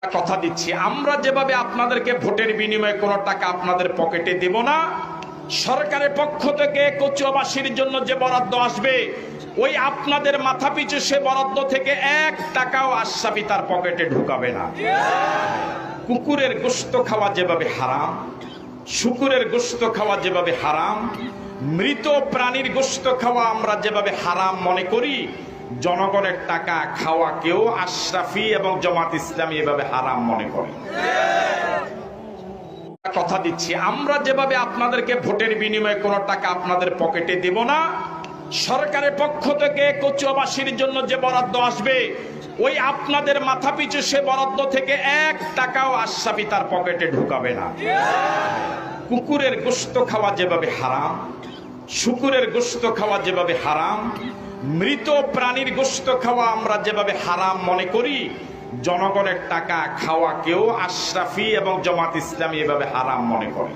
কথা দিচ্ছি, আমরা যেভাবে আপনাদেরকে ভোটের বিনিময়ে কোনো টাকা আপনাদের পকেটে দেব না, সরকারের পক্ষ থেকে কচুয়াবাসীর জন্য যে বরাদ্দ আসবে ওই আপনাদের মাথা পিছু সে বরাদ্দ থেকে 1 টাকাও আশরাফি তার পকেটে ঢুকাবে না। কুকুরের গোশত খাওয়া যেভাবে হারাম, শুকুরের গোশত খাওয়া যেভাবে হারাম, মৃত প্রাণীর গোশত খাওয়া আমরা যেভাবে হারাম মনে করি, জনগণের টাকা খাওয়াকেও আশরাফি এবং জামাত ইসলামী এভাবে হারাম মনে করে। কথা দিচ্ছি, আমরা যেভাবে আপনাদেরকে ভোটের বিনিময়ে কোনো টাকা আপনাদের পকেটে দেব না, সরকারের পক্ষ থেকে কচুয়াবাসীর জন্য যে বরাদ্দ আসবে ওই আপনাদের মাথা পিছু সে বরাদ্দ থেকে 1 টাকাও আশরাফি তার পকেটে ঢুকাবে না। কুকুরের গোশত খাওয়া যেভাবে হারাম, শুকুরের গোশত খাওয়া যেভাবে হারাম, মৃত প্রাণীর গোশত খাওয়া আমরা যেভাবে হারাম মনে করি, জনগণের টাকা খাওয়াকেও আশরাফি এবং জামাত ইসলামী এভাবে হারাম মনে করে।